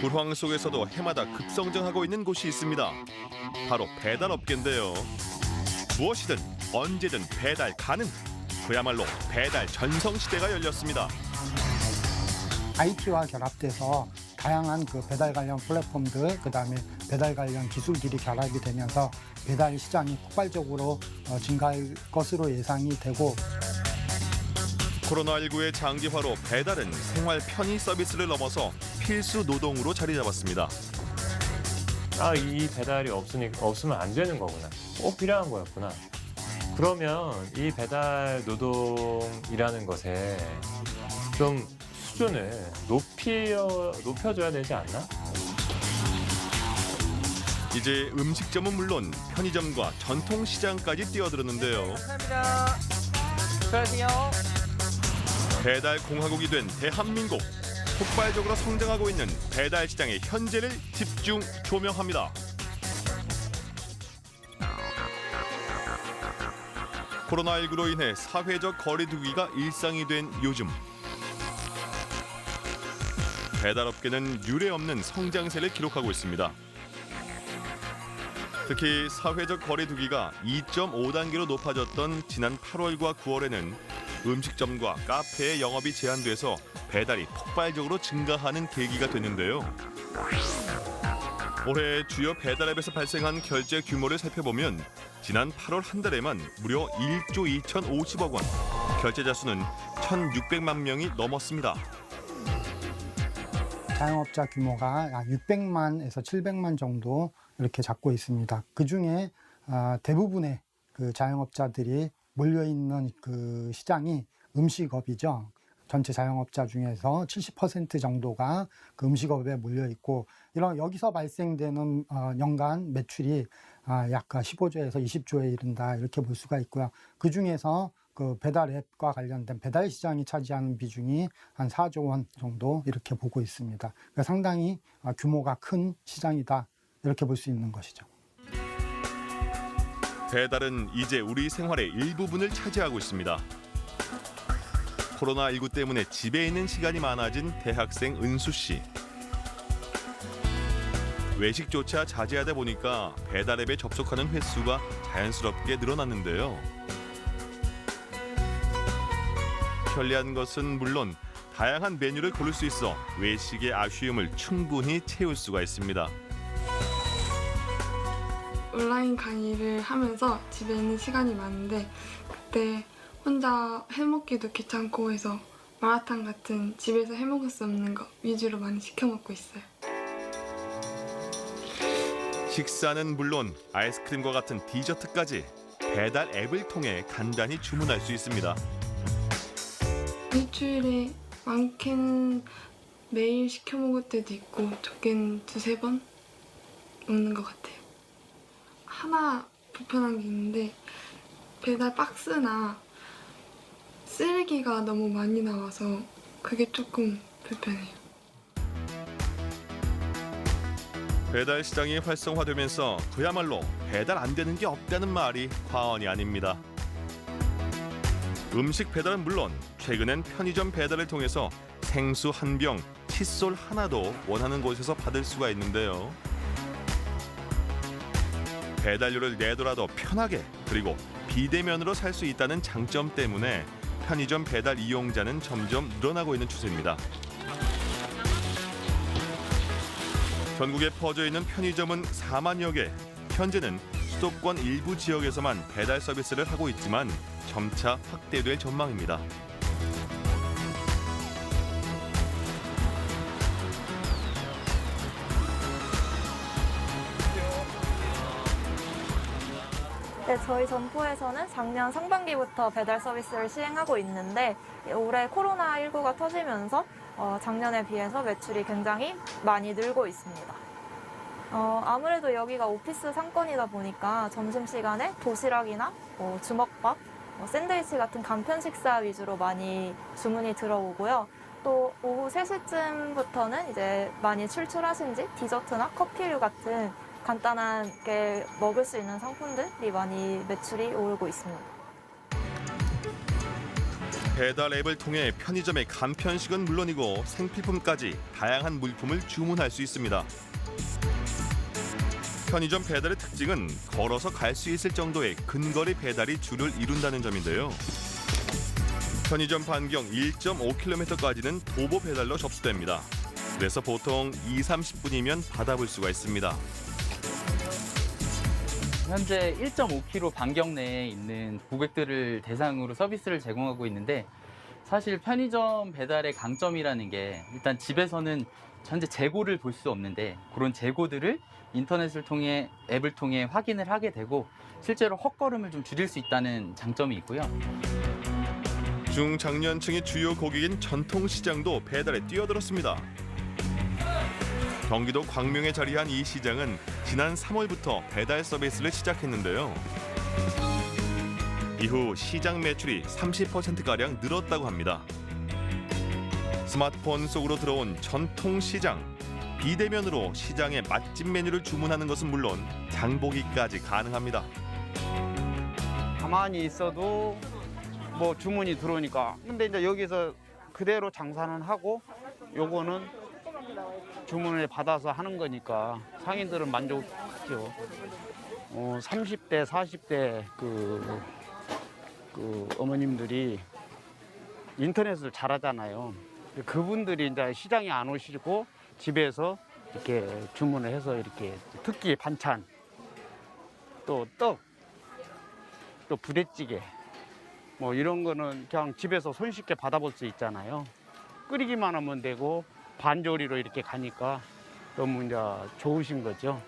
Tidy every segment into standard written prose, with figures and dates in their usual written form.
불황 속에서도 해마다 급성장하고 있는 곳이 있습니다. 바로 배달업계인데요. 무엇이든 언제든 배달 가능. 그야말로 배달 전성시대가 열렸습니다. IT와 결합돼서 다양한 그 배달 관련 플랫폼들, 그다음에 배달 관련 기술들이 결합이 되면서 배달 시장이 폭발적으로 증가할 것으로 예상이 되고, 코로나19의 장기화로 배달은 생활 편의 서비스를 넘어서 필수 노동으로 자리 잡았습니다. 아, 이 배달이 없으면 안 되는 거구나. 꼭 필요한 거였구나. 그러면 이 배달 노동이라는 것에 좀 수준을 높여줘야 되지 않나? 이제 음식점은 물론 편의점과 전통시장까지 뛰어들었는데요. 감사합니다. 수고하세요. 배달 공화국이 된 대한민국. 폭발적으로 성장하고 있는 배달 시장의 현재를 집중 조명합니다. 코로나19로 인해 사회적 거리두기가 일상이 된 요즘. 배달업계는 유례없는 성장세를 기록하고 있습니다. 특히 사회적 거리두기가 2.5단계로 높아졌던 지난 8월과 9월에는 음식점과 카페의 영업이 제한돼서 배달이 폭발적으로 증가하는 계기가 됐는데요. 올해 주요 배달앱에서 발생한 결제 규모를 살펴보면 지난 8월 한 달에만 무려 1조 2,050억 원, 결제자 수는 1,600만 명이 넘었습니다. 자영업자 규모가 600만에서 700만 정도 이렇게 잡고 있습니다. 그중에 대부분의 그 자영업자들이 몰려있는 그 시장이 음식업이죠. 전체 자영업자 중에서 70% 정도가 그 음식업에 몰려 있고, 이런 여기서 발생되는 연간 매출이 약 15조에서 20조에 이른다, 이렇게 볼 수가 있고요. 그 중에서 그 배달 앱과 관련된 배달 시장이 차지하는 비중이 한 4조 원 정도 이렇게 보고 있습니다. 그러니까 상당히 규모가 큰 시장이다, 이렇게 볼 수 있는 것이죠. 배달은 이제 우리 생활의 일부분을 차지하고 있습니다. 코로나19 때문에 집에 있는 시간이 많아진 대학생 은수 씨. 외식조차 자제하다 보니까 배달앱에 접속하는 횟수가 자연스럽게 늘어났는데요. 편리한 것은 물론 다양한 메뉴를 고를 수 있어 외식의 아쉬움을 충분히 채울 수가 있습니다. 온라인 강의를 하면서 집에 있는 시간이 많은데, 그때 혼자 해먹기도 귀찮고 해서 마라탕 같은 집에서 해먹을 수 없는 거 위주로 많이 시켜 먹고 있어요. 식사는 물론 아이스크림과 같은 디저트까지 배달 앱을 통해 간단히 주문할 수 있습니다. 일주일에 많게는 매일 시켜 먹을 때도 있고 적게는 2-3번 먹는 것 같아요. 하나 불편한 게 있는데, 배달 박스나 쓰레기가 너무 많이 나와서 그게 조금 불편해요. 배달 시장이 활성화되면서 그야말로 배달 안 되는 게 없다는 말이 과언이 아닙니다. 음식 배달은 물론 최근엔 편의점 배달을 통해서 생수 한 병, 칫솔 하나도 원하는 곳에서 받을 수가 있는데요. 배달료를 내더라도 편하게, 그리고 비대면으로 살 수 있다는 장점 때문에 편의점 배달 이용자는 점점 늘어나고 있는 추세입니다. 전국에 퍼져 있는 편의점은 4만여 개. 현재는 수도권 일부 지역에서만 배달 서비스를 하고 있지만 점차 확대될 전망입니다. 네, 저희 점포에서는 작년 상반기부터 배달 서비스를 시행하고 있는데, 올해 코로나19가 터지면서 작년에 비해서 매출이 굉장히 많이 늘고 있습니다. 아무래도 여기가 오피스 상권이다 보니까 점심시간에 도시락이나 주먹밥, 샌드위치 같은 간편 식사 위주로 많이 주문이 들어오고요. 또 오후 3시쯤부터는 이제 많이 출출하신지 디저트나 커피류 같은 간단하게 먹을 수 있는 상품들이 많이 매출이 오르고 있습니다. 배달 앱을 통해 편의점의 간편식은 물론이고 생필품까지 다양한 물품을 주문할 수 있습니다. 편의점 배달의 특징은 걸어서 갈 수 있을 정도의 근거리 배달이 주를 이룬다는 점인데요. 편의점 반경 1.5km까지는 도보 배달로 접수됩니다. 그래서 보통 20-30분이면 받아볼 수가 있습니다. 현재 1.5km 반경 내에 있는 고객들을 대상으로 서비스를 제공하고 있는데 사실 편의점 배달의 강점이라는 게 일단 집에서는 현재 재고를 볼 수 없는데 그런 재고들을 인터넷을 통해 앱을 통해 확인을 하게 되고 실제로 헛걸음을 좀 줄일 수 있다는 장점이 있고요. 중장년층이 주요 고객인 전통시장도 배달에 뛰어들었습니다. 경기도 광명에 자리한 이 시장은 지난 3월부터 배달 서비스를 시작했는데요. 이후 시장 매출이 30%가량 늘었다고 합니다. 스마트폰 속으로 들어온 전통시장. 비대면으로 시장의 맛집 메뉴를 주문하는 것은 물론 장보기까지 가능합니다. 가만히 있어도 뭐 주문이 들어오니까. 근데 이제 여기서 그대로 장사는 하고 요거는 주문을 받아서 하는 거니까 상인들은 만족하죠. 30대, 40대 그 어머님들이 인터넷을 잘하잖아요. 그분들이 이제 시장에 안 오시고 집에서 이렇게 주문을 해서 이렇게 특기 반찬, 또 떡, 또 부대찌개 뭐 이런 거는 그냥 집에서 손쉽게 받아볼 수 있잖아요. 끓이기만 하면 되고 반조리로 이렇게 가니까 너무 이제 좋으신 거죠.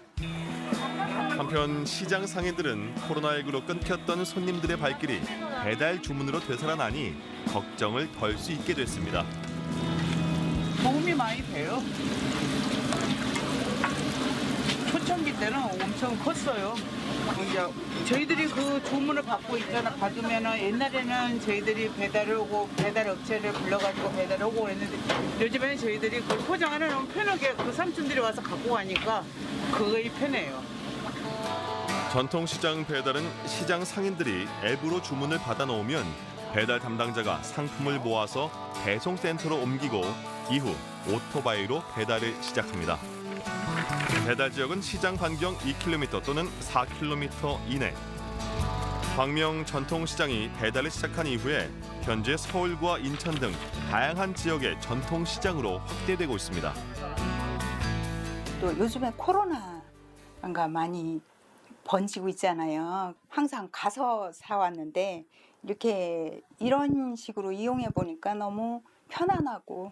한편 시장 상인들은 코로나19로 끊겼던 손님들의 발길이 배달 주문으로 되살아나니 걱정을 덜 수 있게 됐습니다. 도움이 많이 돼요. 초창기 때는 엄청 컸어요. 이제 저희들이 그 주문을 받으면은 옛날에는 저희들이 배달을 오고 배달 업체를 불러가지고 배달을 오고 그랬는데 요즘에는 저희들이 그 포장하는 너무 편하게 그 삼촌들이 와서 갖고 가니까 그게 편해요. 전통시장 배달은 시장 상인들이 앱으로 주문을 받아놓으면 배달 담당자가 상품을 모아서 배송센터로 옮기고 이후 오토바이로 배달을 시작합니다. 배달 지역은 시장 반경 2km 또는 4km 이내. 광명 전통시장이 배달을 시작한 이후에 현재 서울과 인천 등 다양한 지역의 전통시장으로 확대되고 있습니다. 또 요즘에 코로나가 많이 번지고 있잖아요. 항상 가서 사왔는데 이렇게 이런 식으로 이용해 보니까 너무 편안하고.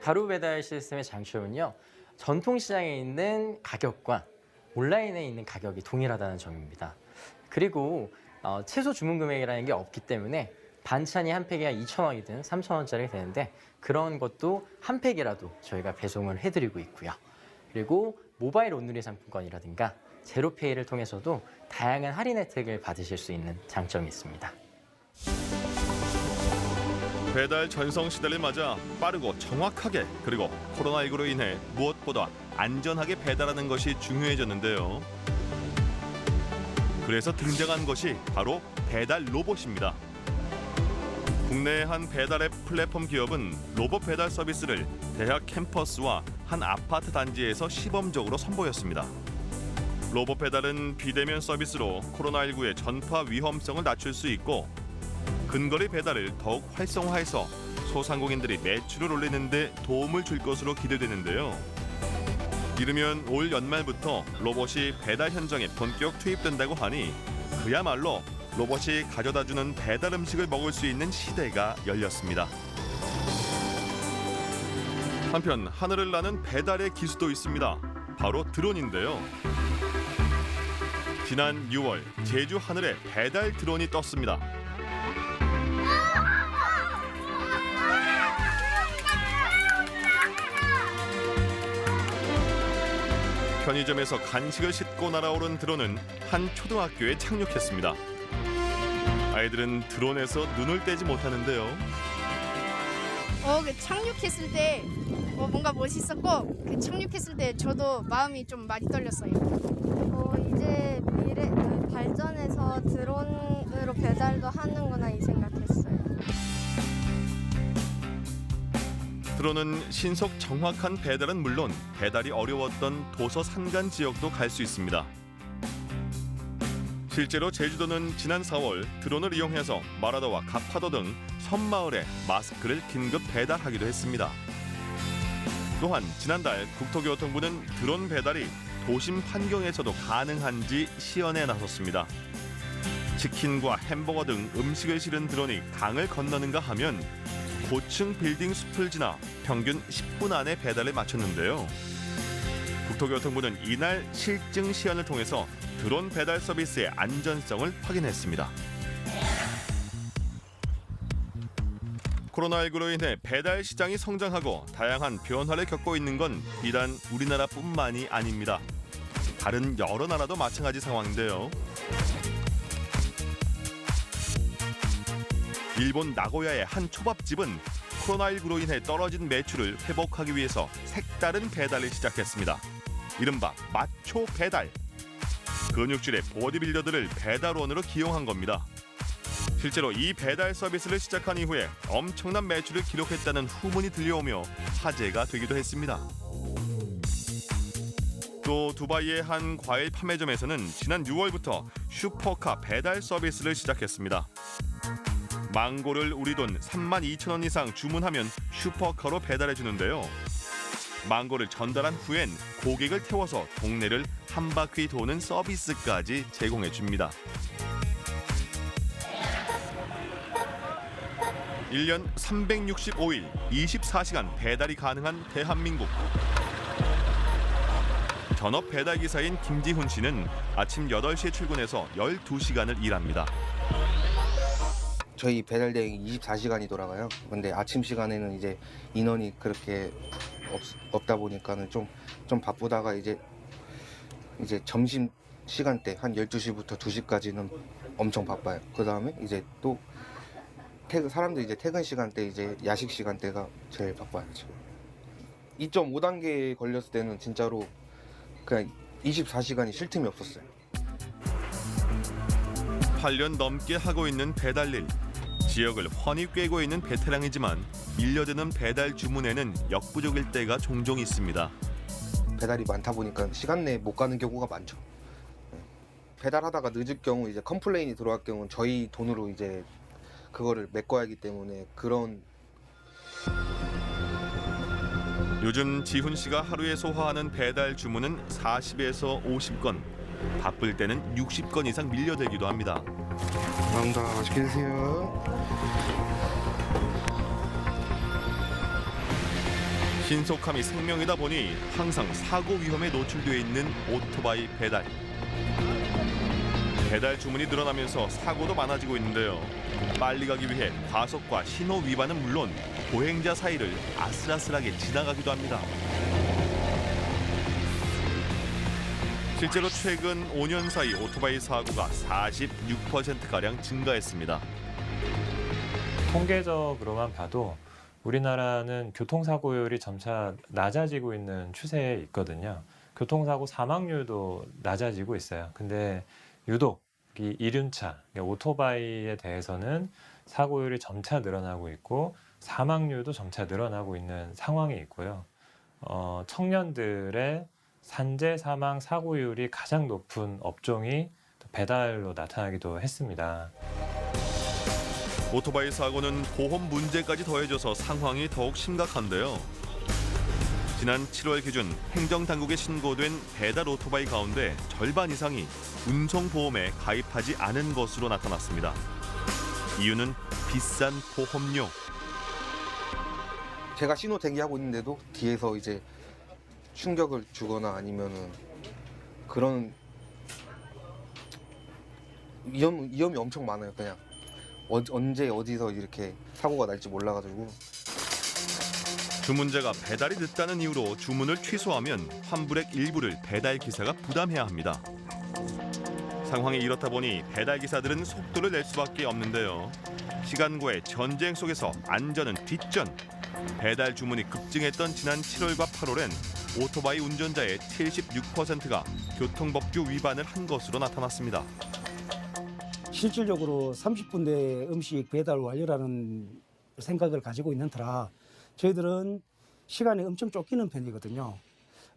가루 배달 시스템의 장점은요. 전통시장에 있는 가격과 온라인에 있는 가격이 동일하다는 점입니다. 그리고 최소 주문 금액이라는 게 없기 때문에 반찬이 한 팩이 2,000원이든 3,000원짜리 되는데 그런 것도 한 팩이라도 저희가 배송을 해드리고 있고요. 그리고 모바일 온누리 상품권이라든가 제로페이를 통해서도 다양한 할인 혜택을 받으실 수 있는 장점이 있습니다. 배달 전성 시대를 맞아 빠르고 정확하게 그리고 코로나19로 인해 무엇보다 안전하게 배달하는 것이 중요해졌는데요. 그래서 등장한 것이 바로 배달 로봇입니다. 국내의 한 배달 앱 플랫폼 기업은 로봇 배달 서비스를 대학 캠퍼스와 한 아파트 단지에서 시범적으로 선보였습니다. 로봇 배달은 비대면 서비스로 코로나19의 전파 위험성을 낮출 수 있고 근거리 배달을 더욱 활성화해서 소상공인들이 매출을 올리는 데 도움을 줄 것으로 기대되는데요. 이르면 올 연말부터 로봇이 배달 현장에 본격 투입된다고 하니 그야말로 로봇이 가져다주는 배달 음식을 먹을 수 있는 시대가 열렸습니다. 한편 하늘을 나는 배달의 기수도 있습니다. 바로 드론인데요. 지난 6월 제주 하늘에 배달 드론이 떴습니다. 편의점에서 간식을 싣고 날아오른 드론은 한 초등학교에 착륙했습니다. 아이들은 드론에서 눈을 떼지 못하는데요. 그 착륙했을 때 뭔가 멋있었고 그 착륙했을 때 저도 마음이 좀 많이 떨렸어요. 이제 미래 발전해서 드론으로 배달도 하는구나 이 생각했어요. 드론은 신속 정확한 배달은 물론 배달이 어려웠던 도서 산간 지역도 갈 수 있습니다. 실제로 제주도는 지난 4월 드론을 이용해서 마라도와 가파도 등 섬마을에 마스크를 긴급 배달하기도 했습니다. 또한 지난달 국토교통부는 드론 배달이 도심 환경에서도 가능한지 시연에 나섰습니다. 치킨과 햄버거 등 음식을 실은 드론이 강을 건너는가 하면 고층 빌딩 숲을 지나 평균 10분 안에 배달을 마쳤는데요. 국토교통부는 이날 실증 시연을 통해서 드론 배달 서비스의 안전성을 확인했습니다. 코로나19로 인해 배달 시장이 성장하고 다양한 변화를 겪고 있는 건 비단 우리나라뿐만이 아닙니다. 다른 여러 나라도 마찬가지 상황인데요. 일본 나고야의 한 초밥집은 코로나19로 인해 떨어진 매출을 회복하기 위해서 색다른 배달을 시작했습니다. 이른바 마초 배달. 근육질의 보디빌더들을 배달원으로 기용한 겁니다. 실제로 이 배달 서비스를 시작한 이후에 엄청난 매출을 기록했다는 후문이 들려오며 화제가 되기도 했습니다. 또 두바이의 한 과일 판매점에서는 지난 6월부터 슈퍼카 배달 서비스를 시작했습니다. 망고를 우리 돈 32,000원 이상 주문하면 슈퍼카로 배달해 주는데요. 망고를 전달한 후엔 고객을 태워서 동네를 한 바퀴 도는 서비스까지 제공해 줍니다. 1년 365일 24시간 배달이 가능한 대한민국. 전업 배달 기사인 김지훈 씨는 아침 8시에 출근해서 12시간을 일합니다. 저희 배달 대행이 24시간이 돌아가요. 근데 아침 시간에는 이제 인원이 그렇게 없다 보니까는 좀 바쁘다가 이제 점심 시간대 한 12시부터 2시까지는 엄청 바빠요. 그다음에 이제 또 사람들이 이제 퇴근 시간대 이제 야식 시간대가 제일 바빠요. 지금 2.5단계 걸렸을 때는 진짜로 그냥 24시간이 쉴 틈이 없었어요. 8년 넘게 하고 있는 배달일. 지역을 훤히 꿰고 있는 베테랑이지만 밀려드는 배달 주문에는 역부족일 때가 종종 있습니다. 배달이 많다 보니까 시간 내에 못 가는 경우가 많죠. 배달하다가 늦을 경우 이제 컴플레인이 들어갈 경우는 저희 돈으로 이제 그거를 메꿔야 하기 때문에 그런. 요즘 지훈 씨가 하루에 소화하는 배달 주문은 40에서 50건. 바쁠 때는 60건 이상 밀려들기도 합니다. 감사합니다. 맛있게 드세요. 신속함이 생명이다 보니 항상 사고 위험에 노출되어 있는 오토바이 배달. 배달 주문이 늘어나면서 사고도 많아지고 있는데요. 빨리 가기 위해 과속과 신호 위반은 물론 보행자 사이를 아슬아슬하게 지나가기도 합니다. 실제로 최근 5년 사이 오토바이 사고가 46%가량 증가했습니다. 통계적으로만 봐도 우리나라는 교통사고율이 점차 낮아지고 있는 추세에 있거든요. 교통사고 사망률도 낮아지고 있어요. 근데 유독 이 이륜차, 오토바이에 대해서는 사고율이 점차 늘어나고 있고 사망률도 점차 늘어나고 있는 상황이 있고요. 청년들의 산재 사망 사고율이 가장 높은 업종이 배달로 나타나기도 했습니다. 오토바이 사고는 보험 문제까지 더해져서 상황이 더욱 심각한데요. 지난 7월 기준 행정당국에 신고된 배달 오토바이 가운데 절반 이상이 운송보험에 가입하지 않은 것으로 나타났습니다. 이유는 비싼 보험료. 제가 신호 대기하고 있는데도 뒤에서 이제 충격을 주거나 아니면은 그런 위험이 엄청 많아요. 그냥 언제 어디서 이렇게 사고가 날지 몰라가지고. 주문자가 배달이 늦다는 이유로 주문을 취소하면 환불액 일부를 배달 기사가 부담해야 합니다. 상황이 이렇다 보니 배달 기사들은 속도를 낼 수밖에 없는데요. 시간과의 전쟁 속에서 안전은 뒷전. 배달 주문이 급증했던 지난 7월과 8월엔 오토바이 운전자의 76%가 교통법규 위반을 한 것으로 나타났습니다. 실질적으로 30분 내에 음식 배달 완료라는 생각을 가지고 있는 터라 저희들은 시간이 엄청 쫓기는 편이거든요.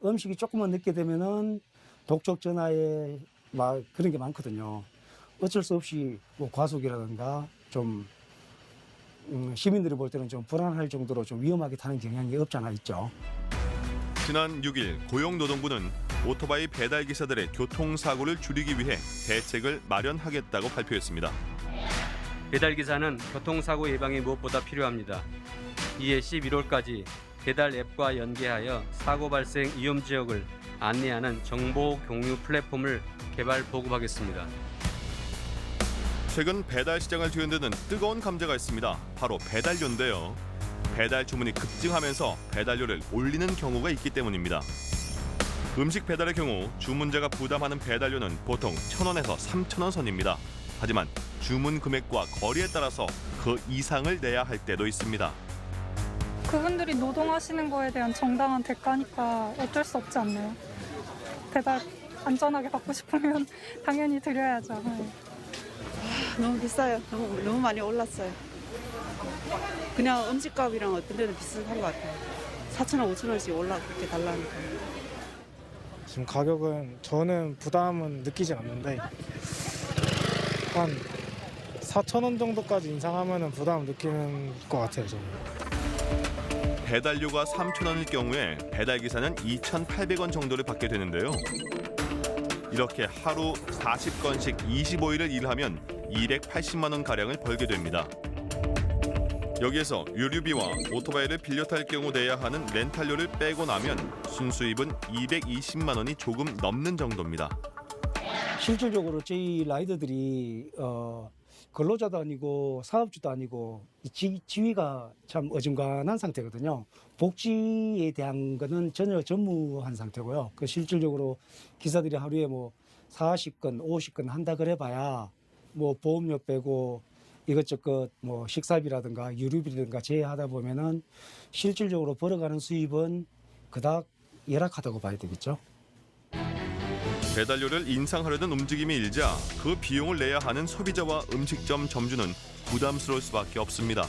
음식이 조금만 늦게 되면은 독촉 전화에 막 그런 게 많거든요. 어쩔 수 없이 뭐 과속이라든가 좀 시민들이 볼 때는 좀 불안할 정도로 좀 위험하게 타는 경향이 없지 않아 있죠. 지난 6일 고용노동부는 오토바이 배달 기사들의 교통사고를 줄이기 위해 대책을 마련하겠다고 발표했습니다. 배달 기사는 교통사고 예방이 무엇보다 필요합니다. 이에 11월까지 배달 앱과 연계하여 사고 발생 위험 지역을 안내하는 정보 공유 플랫폼을 개발 보급하겠습니다. 최근 배달 시장을 뒤흔드는 뜨거운 감자가 있습니다. 바로 배달료인데요. 배달 주문이 급증하면서 배달료를 올리는 경우가 있기 때문입니다. 음식 배달의 경우 주문자가 부담하는 배달료는 보통 1,000원에서 3,000원 선입니다. 하지만 주문 금액과 거리에 따라서 그 이상을 내야 할 때도 있습니다. 그분들이 노동하시는 거에 대한 정당한 대가니까 어쩔 수 없지 않나요? 배달 안전하게 받고 싶으면 당연히 드려야죠. 네. 너무 비싸요. 너무 많이 올랐어요. 그냥 음식값이랑 어떤 데는 비슷한 것 같아요. 4,000원, 5,000원씩 올라 그렇게 달라니까. 지금 가격은 저는 부담은 느끼진 않는데 한 4,000원 정도까지 인상하면 부담을 느끼는 것 같아요, 저는. 배달료가 3,000원일 경우에 배달기사는 2,800원 정도를 받게 되는데요. 이렇게 하루 40건씩 25일을 일하면 280만 원 가량을 벌게 됩니다. 여기에서 유류비와 오토바이를 빌려 탈 경우 내야 하는 렌탈료를 빼고 나면 순수입은 220만 원이 조금 넘는 정도입니다. 실질적으로 저희 라이더들이 근로자도 아니고 사업주도 아니고 지위가 참 어중간한 상태거든요. 복지에 대한 거는 전혀 전무한 상태고요. 그 실질적으로 기사들이 하루에 뭐 40건, 50건 한다 그래봐야 뭐 보험료 빼고 이것저것 뭐 식사비라든가 유류비라든가 제외하다 보면은 실질적으로 벌어가는 수입은 그닥 열악하다고 봐야 되겠죠. 배달료를 인상하려는 움직임이 일자 그 비용을 내야 하는 소비자와 음식점 점주는 부담스러울 수밖에 없습니다.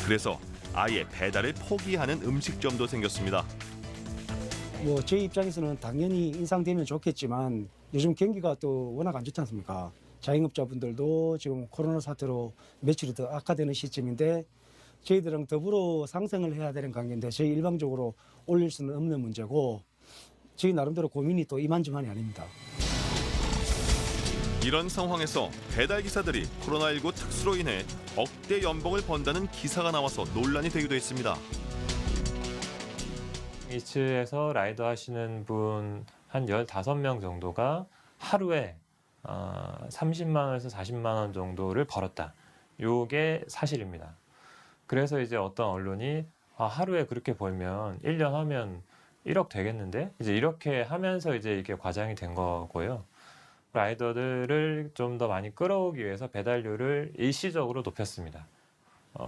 그래서 아예 배달을 포기하는 음식점도 생겼습니다. 뭐 제 입장에서는 당연히 인상되면 좋겠지만 요즘 경기가 또 워낙 안 좋지 않습니까? 자영업자분들도 지금 코로나 사태로 매출이 더 악화되는 시점인데 저희들은 더불어 상생을 해야 되는 관계인데 저희 일방적으로 올릴 수는 없는 문제고 저희 나름대로 고민이 또 이만저만이 아닙니다. 이런 상황에서 배달기사들이 코로나19 특수로 인해 억대 연봉을 번다는 기사가 나와서 논란이 되기도 했습니다. 이츠에서 라이더 하시는 분 한 15명 정도가 하루에 30만 원에서 40만 원 정도를 벌었다. 요게 사실입니다. 그래서 이제 어떤 언론이 하루에 그렇게 벌면 1년 하면 1억 되겠는데? 이제 이렇게 하면서 이제 이게 과장이 된 거고요. 라이더들을 좀 더 많이 끌어오기 위해서 배달료를 일시적으로 높였습니다.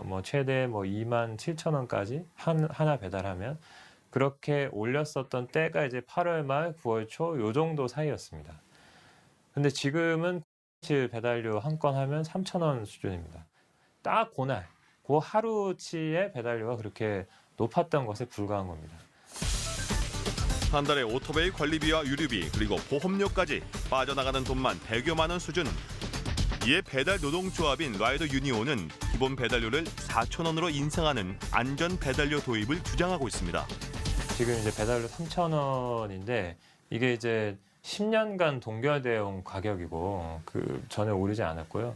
뭐 최대 뭐 2만 7천 원까지 하나 배달하면 그렇게 올렸었던 때가 이제 8월 말 9월 초 요 정도 사이였습니다. 근데 지금은 배달료 한 건 하면 3,000원 수준입니다. 딱 그날, 그 하루치의 배달료가 그렇게 높았던 것에 불과한 겁니다. 한 달에 오토바이 관리비와 유류비 그리고 보험료까지 빠져나가는 돈만 100여만 원 수준. 이에 배달 노동조합인 라이더 유니온은 기본 배달료를 4,000원으로 인상하는 안전 배달료 도입을 주장하고 있습니다. 지금 이제 배달료 3,000원인데 이게 이제 10년간 동결되어 온 가격이고 그 전에 오르지 않았고요.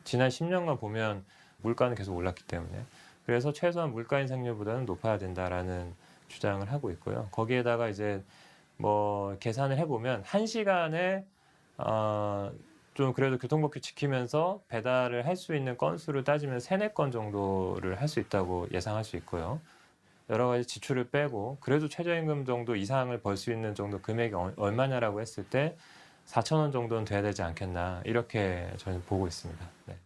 지난 10년간 보면 물가는 계속 올랐기 때문에 그래서 최소한 물가 인상률보다는 높아야 된다라는 주장을 하고 있고요. 거기에다가 이제 뭐 계산을 해보면 1시간에 좀 그래도 교통법규 지키면서 배달을 할 수 있는 건수를 따지면 3-4건 정도를 할 수 있다고 예상할 수 있고요. 여러 가지 지출을 빼고 그래도 최저임금 정도 이상을 벌 수 있는 정도 금액이 얼마냐라고 했을 때 4,000원 정도는 돼야 되지 않겠나 이렇게 저는 보고 있습니다. 네.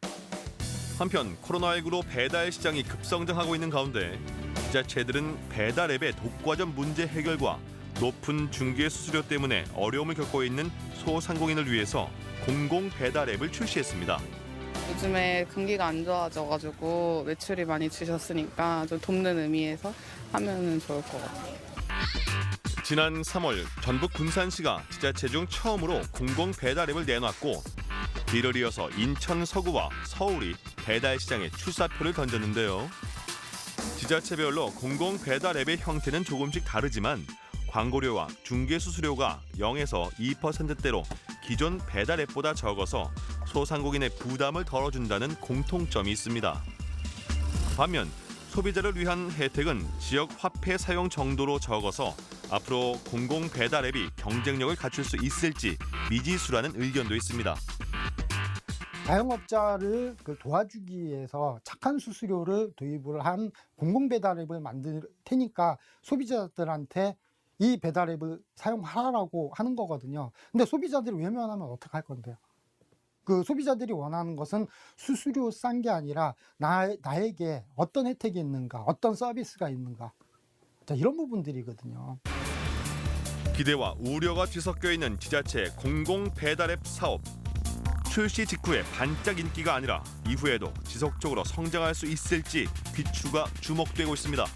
한편 코로나19로 배달 시장이 급성장하고 있는 가운데 지자체들은 배달 앱의 독과점 문제 해결과 높은 중개 수수료 때문에 어려움을 겪고 있는 소상공인을 위해서 공공 배달 앱을 출시했습니다. 요즘에 경기가 안 좋아져가지고 매출이 많이 주셨으니까 좀 돕는 의미에서 하면은 좋을 것 같아요. 지난 3월 전북 군산시가 지자체 중 처음으로 공공 배달 앱을 내놨고 이를 이어서 인천 서구와 서울이 배달 시장에 출사표를 던졌는데요. 지자체별로 공공 배달 앱의 형태는 조금씩 다르지만 광고료와 중개 수수료가 0에서 2%대로 기존 배달 앱보다 적어서 소상공인의 부담을 덜어준다는 공통점이 있습니다. 반면 소비자를 위한 혜택은 지역 화폐 사용 정도로 적어서 앞으로 공공 배달 앱이 경쟁력을 갖출 수 있을지 미지수라는 의견도 있습니다. 자영업자를 도와주기 위해서 착한 수수료를 도입을 한 공공 배달 앱을 만들 테니까 소비자들한테 이 배달 앱을 사용하라고 하는 거거든요. 근데 소비자들이 외면하면 어떡할 건데요? 그 소비자들이 원하는 것은 수수료 싼 게 아니라 나에게 어떤 혜택이 있는가, 어떤 서비스가 있는가. 자, 이런 부분들이거든요. 기대와 우려가 뒤섞여 있는 지자체 공공 배달 앱 사업. 출시 직후에 반짝 인기가 아니라 이후에도 지속적으로 성장할 수 있을지 귀추가 주목되고 있습니다.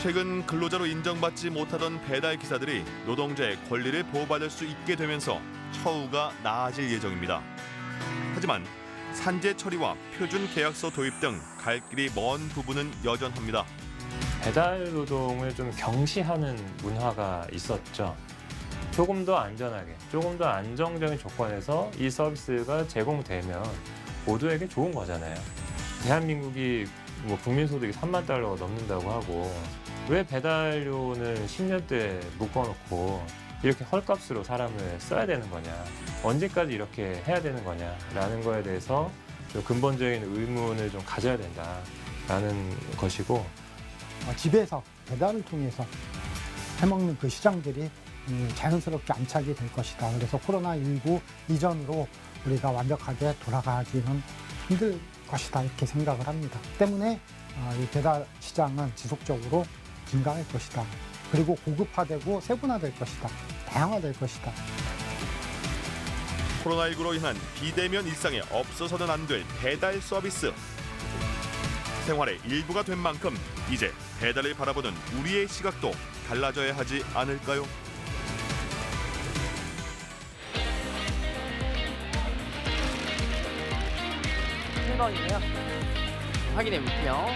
최근 근로자로 인정받지 못하던 배달 기사들이 노동자의 권리를 보호받을 수 있게 되면서 처우가 나아질 예정입니다. 하지만 산재 처리와 표준 계약서 도입 등 갈 길이 먼 부분은 여전합니다. 배달 노동을 좀 경시하는 문화가 있었죠. 조금 더 안전하게, 조금 더 안정적인 조건에서 이 서비스가 제공되면 모두에게 좋은 거잖아요. 대한민국이 국민 소득이 3만 달러가 넘는다고 하고 왜 배달료는 10년대 묶어놓고 이렇게 헐값으로 사람을 써야 되는 거냐, 언제까지 이렇게 해야 되는 거냐라는 거에 대해서 좀 근본적인 의문을 좀 가져야 된다라는 것이고, 집에서 배달을 통해서 해먹는 그 시장들이 자연스럽게 안착이 될 것이다. 그래서 코로나19 이전으로 우리가 완벽하게 돌아가기는 힘들 것이다, 이렇게 생각을 합니다. 때문에 이 배달 시장은 지속적으로 증가할 것이다. 그리고 고급화되고 세분화될 것이다. 다양화될 것이다. 코로나19로 인한 비대면 일상에 없어서는 안 될 배달 서비스. 생활의 일부가 된 만큼 이제 배달을 바라보는 우리의 시각도 달라져야 하지 않을까요? 확인해 볼게요.